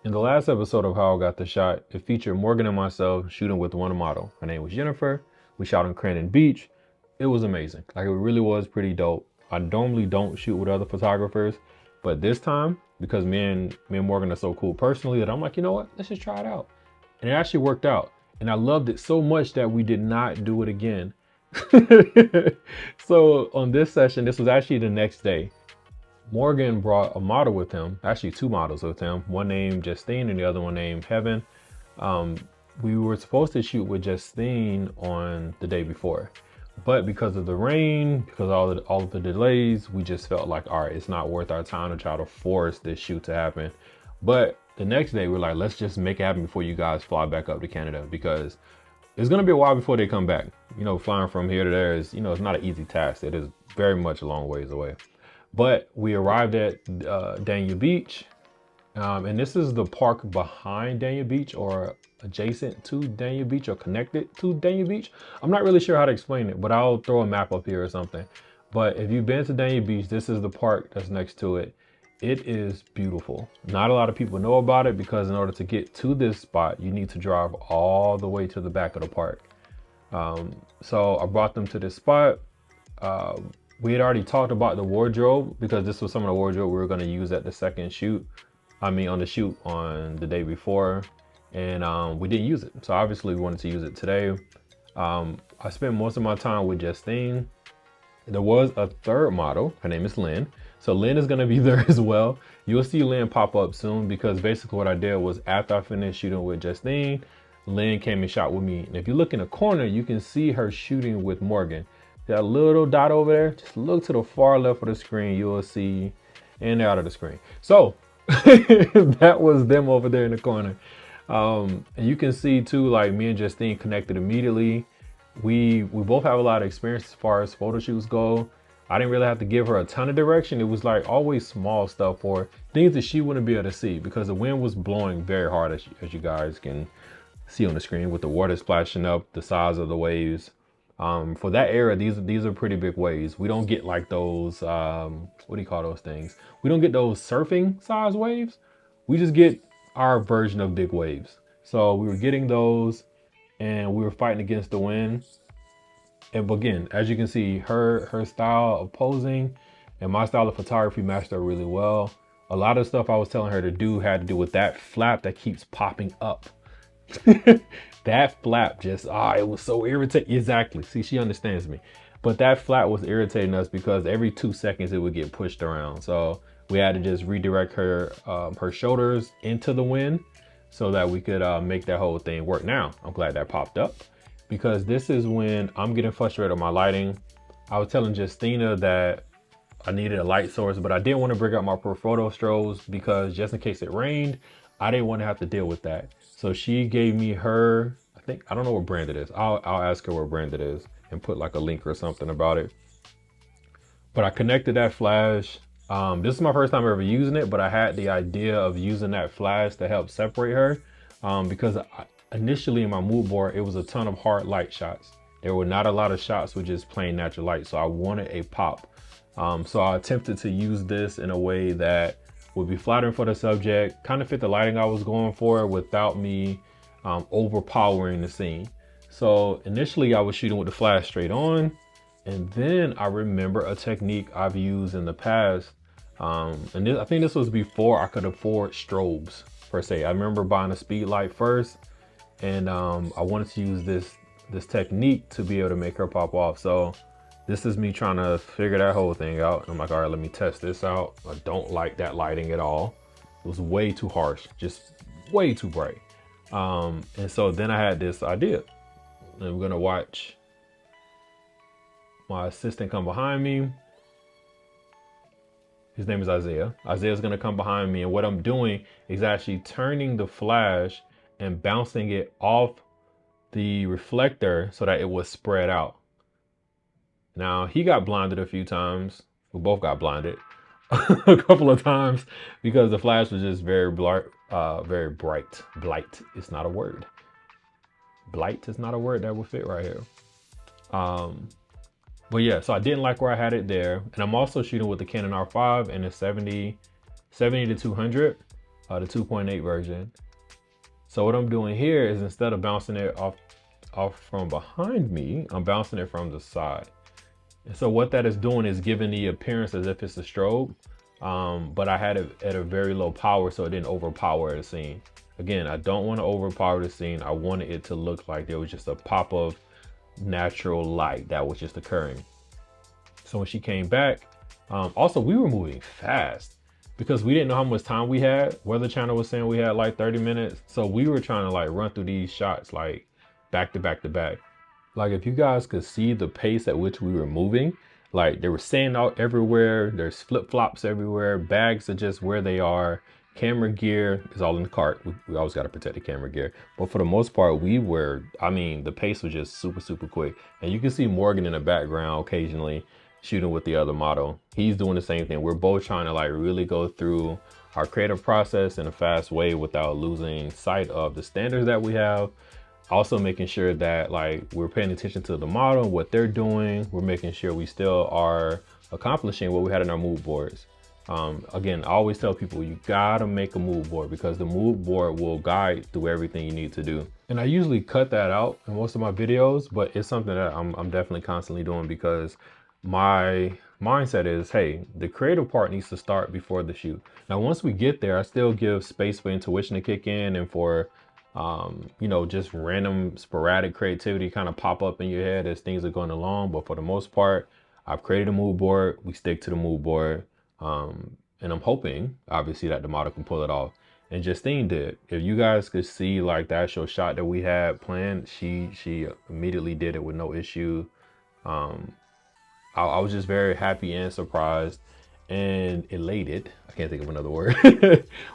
In the last episode of How I Got the Shot, it featured Morgan and myself shooting with one model. Her name was Jennifer. We shot on Crandon Beach. It was amazing. Like, it really was pretty dope. I normally don't shoot with other photographers, but this time, because me and Morgan are so cool personally, that I'm like, you know what? Let's just try it out. And it actually worked out. And I loved it so much that we did not do it again. So on this session, this was actually the next day. Morgan brought a model with him, actually two models with him, one named Jestina and the other one named Heaven. Um, we were supposed to shoot with Justine on the day before, but because of the rain, because all of the delays, we just felt like, all right, it's not worth our time to try to force this shoot to happen. But the next day, we're like, let's just make it happen before you guys fly back up to Canada, because it's gonna be a while before they come back. You know, flying from here to there is, it's not an easy task. It is very much a long ways away. But we arrived at Dania Beach, and this is the park behind Dania Beach, or adjacent to Dania Beach, or connected to Dania Beach. I'm not really sure how to explain it, but I'll throw a map up here or something. But if you've been to Dania Beach, this is the park that's next to it. It is beautiful. Not a lot of people know about it because in order to get to this spot, you need to drive all the way to the back of the park. So I brought them to this spot. We had already talked about the wardrobe because this was some of the wardrobe we were going to use at the second shoot. I mean, on the shoot on the day before, and we didn't use it. So obviously we wanted to use it today. I spent most of my time with Justine. There was a third model. Her name is Lynn. So Lynn is going to be there as well. You'll see Lynn pop up soon because basically what I did was after I finished shooting with Justine, Lynn came and shot with me. And if you look in the corner, you can see her shooting with Morgan. That little dot over there, just look to the far left of the screen, you will see, and they're out of the screen. So that was them over there in the corner. And you can see too, like me and Justine connected immediately. We both have a lot of experience as far as photo shoots go. I didn't really have to give her a ton of direction. It was like always small stuff or things that she wouldn't be able to see because the wind was blowing very hard, as you guys can see on the screen, with the water splashing up, the size of the waves. For that area, these are pretty big waves. We don't get like those, what do you call those things? We don't get those surfing size waves. We just get our version of big waves. So we were getting those and we were fighting against the wind. And again, as you can see, her style of posing and my style of photography matched up really well. A lot of stuff I was telling her to do had to do with that flap that keeps popping up. That flap just, it was so irritating. Exactly. See, she understands me. But that flap was irritating us because every 2 seconds it would get pushed around. So we had to just redirect her shoulders into the wind so that we could make that whole thing work. Now, I'm glad that popped up because this is when I'm getting frustrated with my lighting. I was telling Jestina that I needed a light source, but I didn't want to bring out my Profoto strobes because just in case it rained, I didn't want to have to deal with that. So she gave me her, I don't know what brand it is. I'll ask her what brand it is and put like a link or something about it. But I connected that flash. This is my first time ever using it, but I had the idea of using that flash to help separate her because initially in my mood board, it was a ton of hard light shots. There were not a lot of shots with just plain natural light. So I wanted a pop. So I attempted to use this in a way that would be flattering for the subject, kind of fit the lighting I was going for without me overpowering the scene. So initially I was shooting with the flash straight on, and then I remember a technique I've used in the past. I think this was before I could afford strobes per se. I remember buying a speed light first, and I wanted to use this technique to be able to make her pop off. So this is me trying to figure that whole thing out. I'm like, all right, let me test this out. I don't like that lighting at all. It was way too harsh, just way too bright. And so then I had this idea. I'm gonna watch my assistant come behind me. His name is Isaiah. Isaiah's gonna come behind me, and what I'm doing is actually turning the flash and bouncing it off the reflector so that it was spread out. Now, he got blinded a few times. We both got blinded a couple of times because the flash was just very bright. Blight is not a word. Blight is not a word that would fit right here. But yeah, so I didn't like where I had it there. And I'm also shooting with the Canon R5 and the 70 to 200. the 2.8 version. So what I'm doing here is instead of bouncing it off from behind me, I'm bouncing it from the side. And so what that is doing is giving the appearance as if it's a strobe, but I had it at a very low power so it didn't overpower the scene. Again, I don't want to overpower the scene. I wanted it to look like there was just a pop of natural light that was just occurring. So when she came back, also we were moving fast because we didn't know how much time we had. Weather Channel was saying we had like 30 minutes. So we were trying to like run through these shots like back to back to back. Like if you guys could see the pace at which we were moving, like there was sand out everywhere. There's flip-flops everywhere. Bags are just where they are. Camera gear is all in the cart. We always got to protect the camera gear. But for the most part, the pace was just super, super quick. And you can see Morgan in the background occasionally shooting with the other model. He's doing the same thing. We're both trying to like really go through our creative process in a fast way without losing sight of the standards that we have. Also making sure that like we're paying attention to the model, what they're doing. We're making sure we still are accomplishing what we had in our mood boards. Again, I always tell people you gotta make a mood board because the mood board will guide through everything you need to do. And I usually cut that out in most of my videos, but it's something that I'm definitely constantly doing because my mindset is, hey, the creative part needs to start before the shoot. Now, once we get there, I still give space for intuition to kick in and for, you know, just random sporadic creativity kind of pop up in your head as things are going along. But for the most part, I've created a mood board. We stick to the mood board. And I'm hoping, obviously, that the model can pull it off. And Justine did. If you guys could see like the actual shot that we had planned, she immediately did it with no issue. I was just very happy and surprised and elated. I can't think of another word,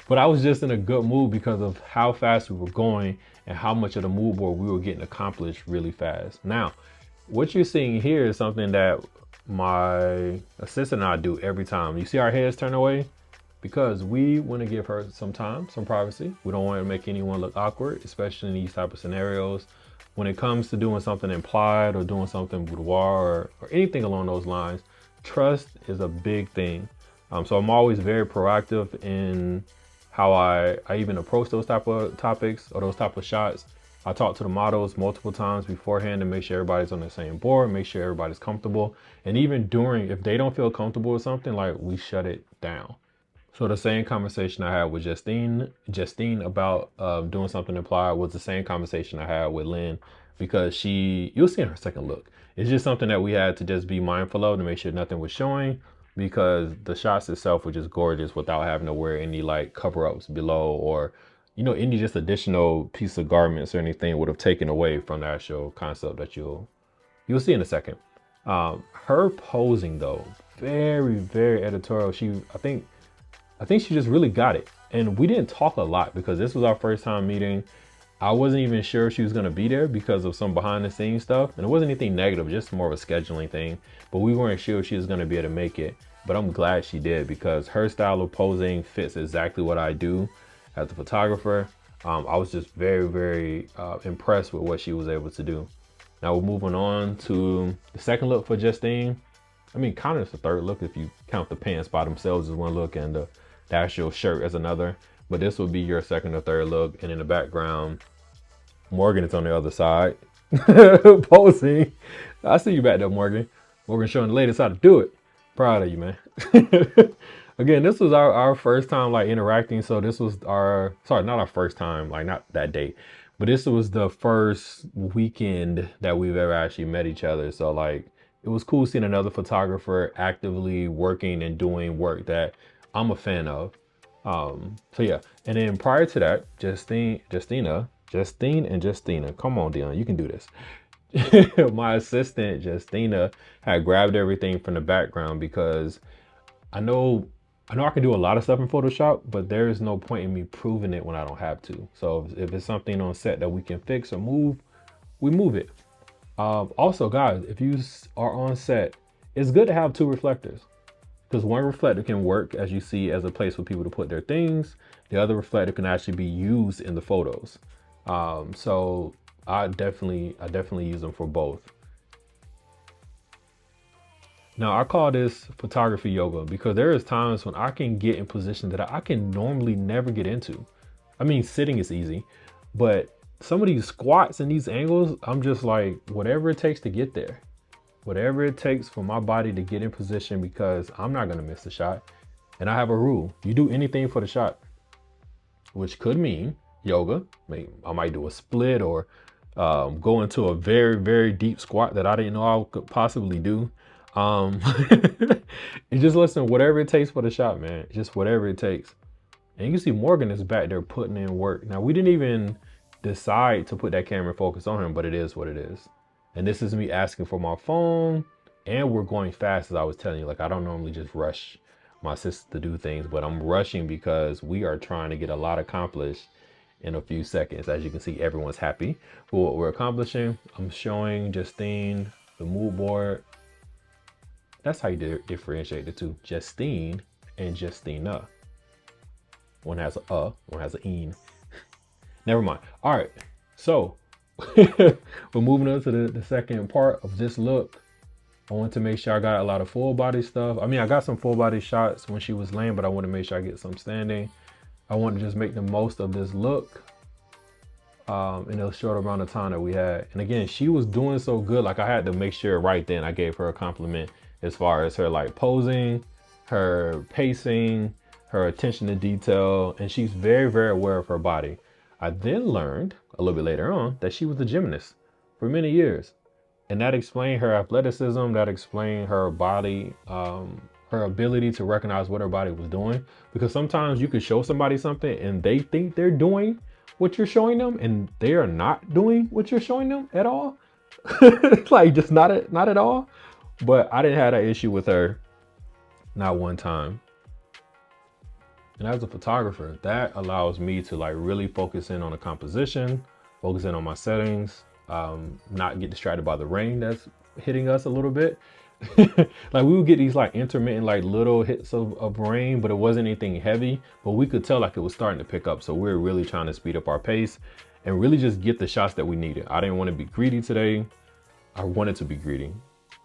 but I was just in a good mood because of how fast we were going and how much of the mood board we were getting accomplished really fast. Now, what you're seeing here is something that my assistant and I do every time. You see our heads turn away because we want to give her some time, some privacy. We don't want to make anyone look awkward, especially in these type of scenarios. When it comes to doing something implied or doing something boudoir or anything along those lines, trust is a big thing. So I'm always very proactive in how I even approach those type of topics or those type of shots. I talk to the models multiple times beforehand to make sure everybody's on the same board, make sure everybody's comfortable. And even during, if they don't feel comfortable with something, like we shut it down. So the same conversation I had with Justine about doing something implied was the same conversation I had with Lynn, because you'll see in her second look. It's just something that we had to just be mindful of to make sure nothing was showing, because the shots itself were just gorgeous without having to wear any like cover-ups below or, you know, any just additional piece of garments or anything would have taken away from the actual concept that you'll see in a second. Her posing though, very, very editorial. I think she just really got it. And we didn't talk a lot because this was our first time meeting. I wasn't even sure she was gonna be there because of some behind the scenes stuff. And it wasn't anything negative, just more of a scheduling thing. But we weren't sure if she was gonna be able to make it. But I'm glad she did because her style of posing fits exactly what I do as a photographer. I was just very, very impressed with what she was able to do. Now we're moving on to the second look for Justine. I mean, kind of it's the third look if you count the pants by themselves as one look and the actual shirt as another. But this will be your second or third look. And in the background, Morgan is on the other side posing. I see you back there, Morgan. Morgan showing the ladies how to do it. Proud of you, man. Again, this was our first time like interacting. So this was not our first time, like not that day, but this was the first weekend that we've ever actually met each other. So like, it was cool seeing another photographer actively working and doing work that I'm a fan of. So yeah, and then prior to that, Justine and Jestina, come on, Dion, you can do this. My assistant, Jestina, had grabbed everything from the background because I know I can do a lot of stuff in Photoshop, but there is no point in me proving it when I don't have to. So if it's something on set that we can fix or move, we move it. Also, guys, if you are on set, it's good to have two reflectors because one reflector can work, as you see, as a place for people to put their things. The other reflector can actually be used in the photos. So I definitely use them for both. Now, I call this photography yoga because there is times when I can get in position that I can normally never get into. I mean, sitting is easy, but some of these squats and these angles, I'm just like, whatever it takes to get there, whatever it takes for my body to get in position, because I'm not gonna miss the shot. And I have a rule: you do anything for the shot, which could mean yoga. I might do a split or go into a very, very deep squat that I didn't know I could possibly do. It's just listen, whatever it takes for the shot, man. Just whatever it takes. And you can see Morgan is back there putting in work. Now, we didn't even decide to put that camera focus on him, but it is what it is. And this is me asking for my phone, and we're going fast, as I was telling you. Like, I don't normally just rush my sister to do things, but I'm rushing because we are trying to get a lot accomplished in a few seconds. As you can see, everyone's happy with what we're accomplishing. I'm showing Justine the mood board. That's how you differentiate the two: Justine and Jestina. One has a, one has an een. Never mind. All right, so we're moving on to the second part of this look. I want to make sure I got a lot of full body stuff. I mean, I got some full body shots when she was laying, but I want to make sure I get some standing. I want to just make the most of this look in a short amount of time that we had. And again, she was doing so good. Like, I had to make sure right then I gave her a compliment as far as her like posing, her pacing, her attention to detail, and she's very, very aware of her body. I then learned a little bit later on that she was a gymnast for many years. And that explained her athleticism, that explained her body, her ability to recognize what her body was doing. Because sometimes you could show somebody something and they think they're doing what you're showing them, and they are not doing what you're showing them at all. Like, just not at all. But I didn't have that issue with her, not one time. And as a photographer, that allows me to like really focus in on the composition, focus in on my settings, not get distracted by the rain that's hitting us a little bit. Like, we would get these like intermittent like little hits of rain, but it wasn't anything heavy, but we could tell like it was starting to pick up. So we're really trying to speed up our pace and really just get the shots that we needed. I didn't want to be greedy today. I wanted to be greedy.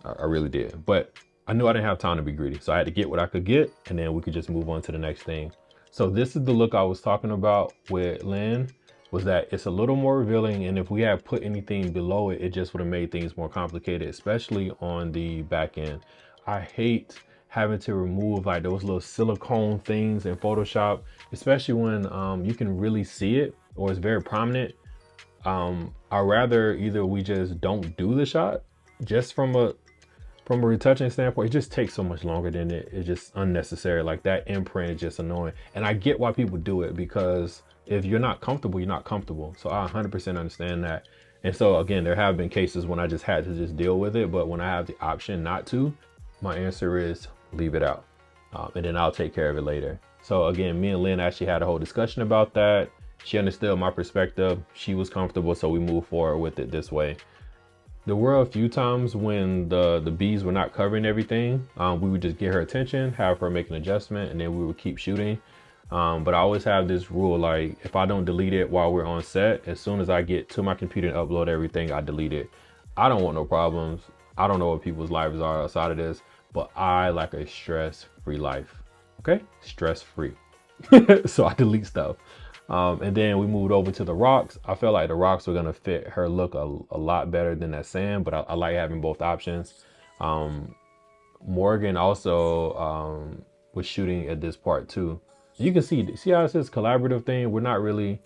I really did, but I knew I didn't have time to be greedy. So I had to get what I could get, and then we could just move on to the next thing. So this is the look I was talking about with Lynn, was that it's a little more revealing. And if we had put anything below it, it just would have made things more complicated, especially on the back end. I hate having to remove like those little silicone things in Photoshop, especially when you can really see it or it's very prominent. I'd rather either we just don't do the shot, just from a retouching standpoint. It just takes so much longer than it's just unnecessary. Like, that imprint is just annoying. And I get why people do it, because if you're not comfortable, you're not comfortable. So I 100% understand that. And so again, there have been cases when I just had to just deal with it. But when I have the option not to, my answer is leave it out. And then I'll take care of it later. So again, me and Lynn actually had a whole discussion about that. She understood my perspective. She was comfortable, so we moved forward with it this way. There were a few times when the bees were not covering everything. We would just get her attention, have her make an adjustment, and then we would keep shooting. But I always have this rule, like, if I don't delete it while we're on set, as soon as I get to my computer and upload everything, I delete it. I don't want no problems. I don't know what people's lives are outside of this, but I like a stress-free life, okay? Stress-free. So I delete stuff. And then we moved over to the rocks. I felt like the rocks were gonna fit her look a lot better than that sand, but I like having both options. Morgan also was shooting at this part too. You can see how it's this collaborative thing. We're not really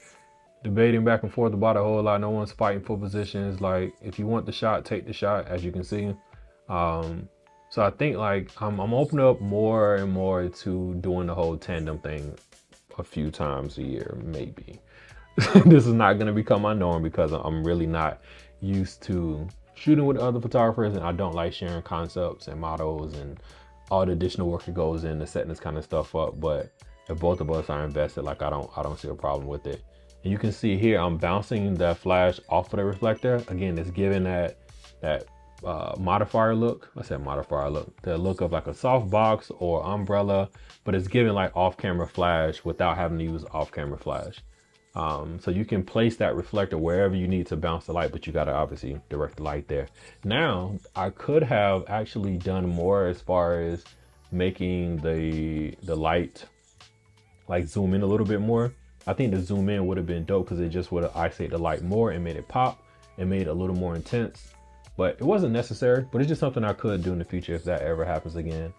debating back and forth about a whole lot. No one's fighting for positions. Like, if you want the shot, take the shot, as you can see. So I think like I'm opening up more and more to doing the whole tandem thing a few times a year, maybe. This is not going to become my norm because I'm really not used to shooting with other photographers, and I don't like sharing concepts and models and all the additional work that goes into setting this kind of stuff up. But if both of us are invested, like, I don't see a problem with it. And you can see here I'm bouncing that flash off of the reflector. Again, it's giving that modifier look. I said modifier look. The look of like a soft box or umbrella, but it's giving like off-camera flash without having to use off-camera flash. So you can place that reflector wherever you need to bounce the light, but you got to obviously direct the light there. Now, I could have actually done more as far as making the light like zoom in a little bit more. I think the zoom in would have been dope because it just would have isolated the light more and made it pop and made it a little more intense. But it wasn't necessary, but it's just something I could do in the future if that ever happens again.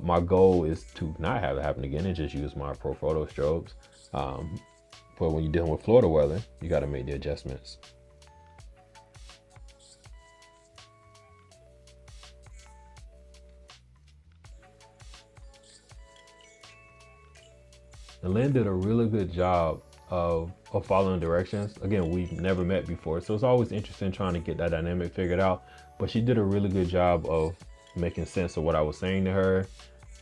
My goal is to not have it happen again and just use my Profoto strobes. But when you're dealing with Florida weather, you got to make the adjustments. And Lynn did a really good job of following directions. Again, we've never met before, so it's always interesting trying to get that dynamic figured out. But she did a really good job of making sense of what I was saying to her.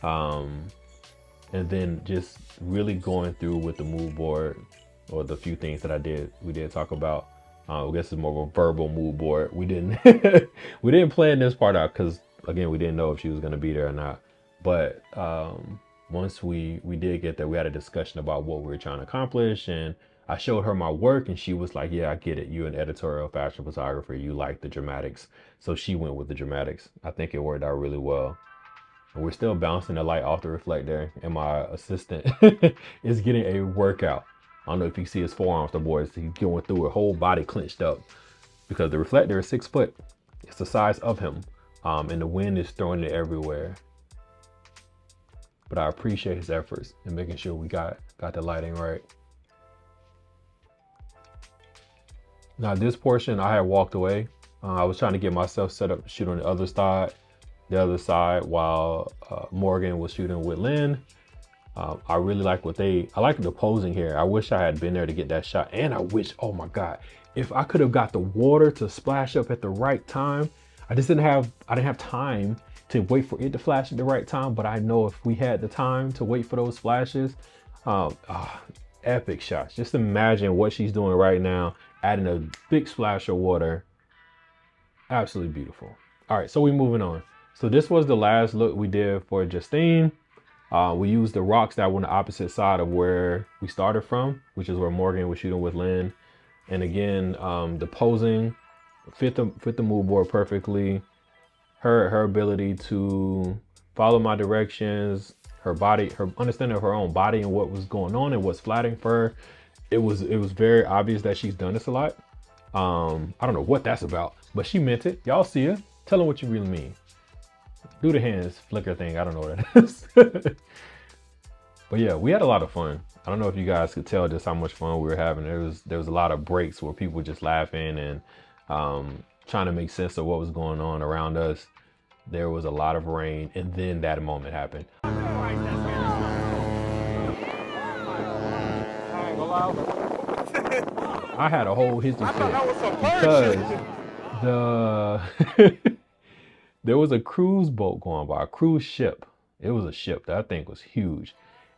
And then just really going through with the mood board, or the few things that we did talk about. I guess it's more of a verbal mood board. We didn't we didn't plan this part out because again, we didn't know if she was gonna be there or not. But once we did get there, we had a discussion about what we were trying to accomplish, and I showed her my work and she was like, yeah, I get it. You're an editorial fashion photographer. You like the dramatics. So she went with the dramatics. I think it worked out really well. And we're still bouncing the light off the reflector, and my assistant is getting a workout. I don't know if you see his forearms, the boys, he's going through a whole body clenched up because the reflector is 6 foot. It's the size of him. And the wind is throwing it everywhere. But I appreciate his efforts in making sure we got the lighting right. Now this portion, I had walked away. I was trying to get myself set up to shoot on the other side while Morgan was shooting with Lynn. I really like I like the posing here. I wish I had been there to get that shot. And I wish, oh my God, if I could have got the water to splash up at the right time. I didn't have time to wait for it to flash at the right time, but I know if we had the time to wait for those flashes, epic shots. Just imagine what she's doing right now, adding a big splash of water. Absolutely beautiful. All right, so we're moving on. So this was the last look we did for Jestina. We used the rocks that were on the opposite side of where we started from, which is where Morgan was shooting with Lynn. And again, the posing fit the mood board perfectly. Her ability to follow my directions, her understanding of her own body and what was going on and what's flattering for her. It was very obvious that she's done this a lot. I don't know what that's about, but she meant it. Y'all see her. Tell them what you really mean. Do the hands flicker thing. I don't know what that is. But yeah, we had a lot of fun. I don't know if you guys could tell just how much fun we were having. There was a lot of breaks where people were just laughing and trying to make sense of what was going on around us. There was a lot of rain, and then that moment happened. I had a whole history because there was a cruise boat going by, a cruise ship. It was a ship that I think was huge,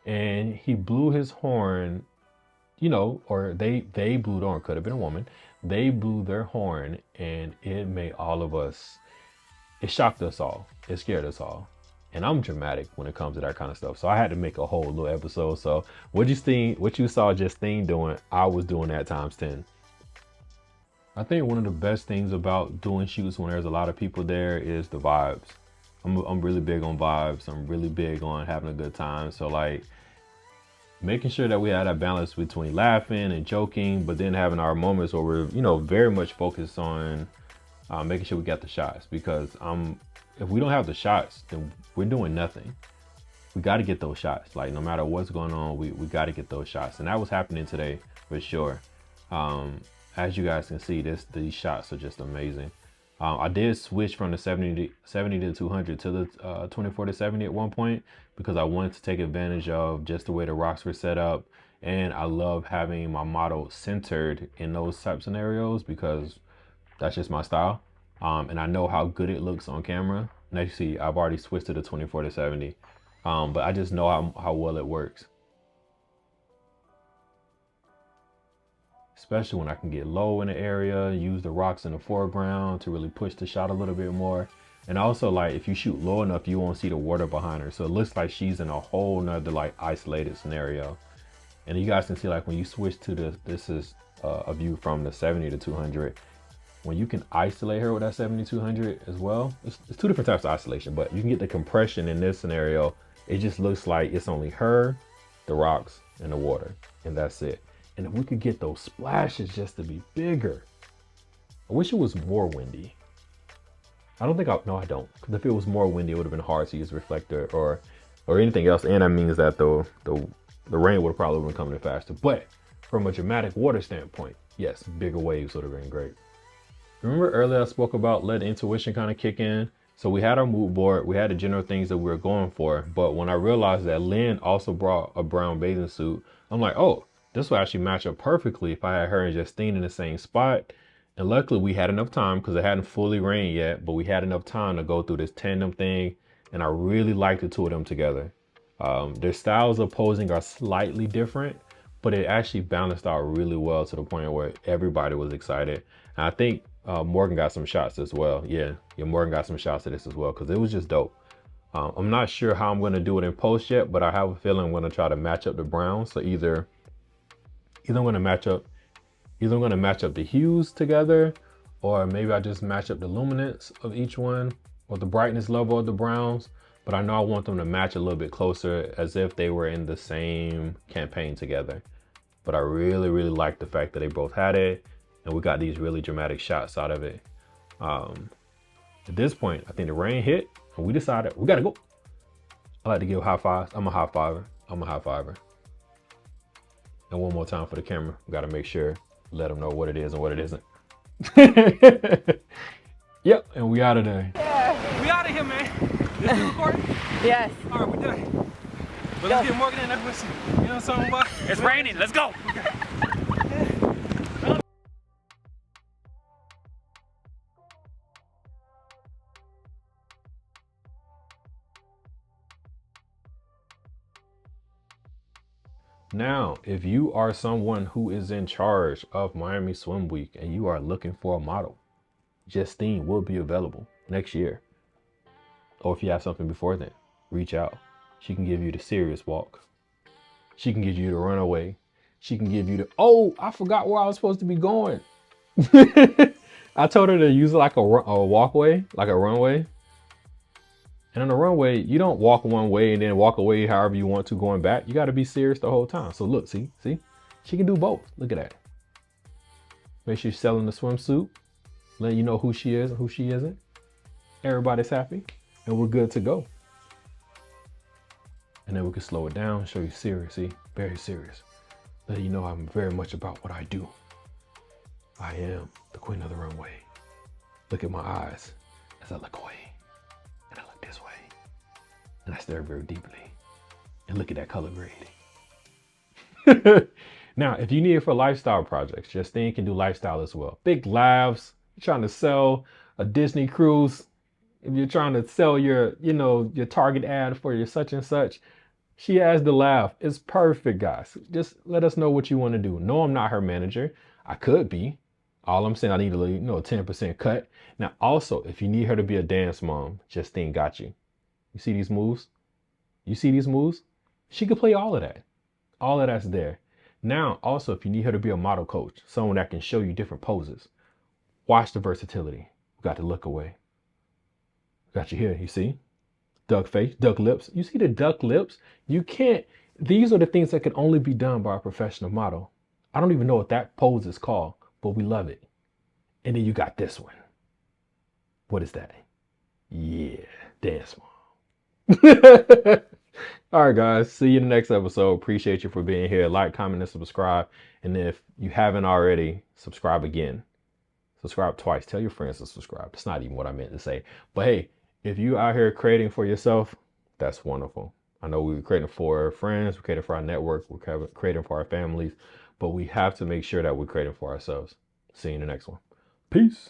and he blew his horn, or they blew the horn. Could have been a woman. They blew their horn, and it made all of us. It shocked us all. It scared us all. And I'm dramatic when it comes to that kind of stuff. So I had to make a whole little episode. So what you saw Jestina doing, I was doing that times 10. I think one of the best things about doing shoots when there's a lot of people there is the vibes. I'm really big on vibes. I'm really big on having a good time. So like making sure that we had that balance between laughing and joking, but then having our moments where we're, very much focused on making sure we got the shots, because if we don't have the shots, then we're doing nothing. We got to get those shots. Like no matter what's going on, we got to get those shots. And that was happening today for sure. As you guys can see, these shots are just amazing. I did switch from the 70 to 200 to the 24 to 70 at one point because I wanted to take advantage of just the way the rocks were set up. And I love having my model centered in those type scenarios because that's just my style. And I know how good it looks on camera. Now you see, I've already switched to the 24 to 70. But I just know how well it works. Especially when I can get low in the area, use the rocks in the foreground to really push the shot a little bit more. And also, like, if you shoot low enough, you won't see the water behind her. So it looks like she's in a whole nother, like, isolated scenario. And you guys can see, like, when you switch to this is a view from the 70 to 200. When you can isolate her with that 7200 as well, it's two different types of isolation, but you can get the compression in this scenario. It just looks like it's only her, the rocks, and the water, and that's it. And if we could get those splashes just to be bigger. I wish it was more windy. I don't, because if it was more windy, it would have been hard to use reflector or anything else, and that means that the rain would have probably been coming in faster. But from a dramatic water standpoint, yes, bigger waves would have been great. Remember earlier I spoke about letting intuition kind of kick in? So we had our mood board, we had the general things that we were going for, but when I realized that Lynn also brought a brown bathing suit, I'm like, oh, this will actually match up perfectly if I had her and Jestina in the same spot. And luckily we had enough time, because it hadn't fully rained yet, but we had enough time to go through this tandem thing, and I really liked the two of them together. Their styles of posing are slightly different, but it actually balanced out really well to the point where everybody was excited. And I think Morgan got some shots as well. Yeah, Morgan got some shots of this as well, because it was just dope. I'm not sure how I'm going to do it in post yet, but I have a feeling I'm going to try to match up the browns. So either I'm going to match up the hues together, or maybe I just match up the luminance of each one or the brightness level of the browns. But I know I want them to match a little bit closer, as if they were in the same campaign together. But I really, really like the fact that they both had it, and we got these really dramatic shots out of it. At this point, I think the rain hit, and we decided we gotta go. I like to give high fives. I'm a high fiver. And one more time for the camera. We gotta make sure, let them know what it is and what it isn't. Yep, and we out of there. Yeah. We out of here, man. This is recording? Yes. All right, we're done. But let's get Morgan in that pussy. You know what I'm talking about? It's raining. Let's go. Okay. Now, if you are someone who is in charge of Miami Swim Week and you are looking for a model, Jestina will be available next year. Or if you have something before then, reach out. She can give you the serious walk. She can give you the runaway. She can give you the, oh, I forgot where I was supposed to be going. I told her to use it like a walkway, like a runway. And on the runway, you don't walk one way and then walk away however you want to going back. You got to be serious the whole time. So look, see, she can do both. Look at that. Make sure she's selling the swimsuit, letting you know who she is and who she isn't. Everybody's happy and we're good to go. And then we can slow it down, show you serious, see, very serious. Letting you know I'm very much about what I do. I am the queen of the runway. Look at my eyes as I look away. And I look this way. And I stare very deeply. And look at that color grade. Now, if you need it for lifestyle projects, Jestina can do lifestyle as well. Big laughs. You're trying to sell a Disney cruise. If you're trying to sell your, your Target ad for your such and such, she has the laugh. It's perfect, guys. Just let us know what you want to do. No, I'm not her manager. I could be. All I'm saying, I need a 10% cut. Now, also, if you need her to be a dance mom, Jestina got you. You see these moves? She could play all of that. All of that's there. Now, also, if you need her to be a model coach, someone that can show you different poses, watch the versatility. We got the look away. Got you here, you see? Duck face, duck lips. You see the duck lips? You can't, these are the things that can only be done by a professional model. I don't even know what that pose is called, but we love it. And then you got this one. What is that? Yeah, dance mom. All right, guys. See you in the next episode. Appreciate you for being here. Like, comment, and subscribe. And if you haven't already, subscribe again. Subscribe twice. Tell your friends to subscribe. That's not even what I meant to say. But hey, if you out here creating for yourself, that's wonderful. I know we're creating for our friends, we're creating for our network, we're creating for our families, but we have to make sure that we're creating for ourselves. See you in the next one. Peace.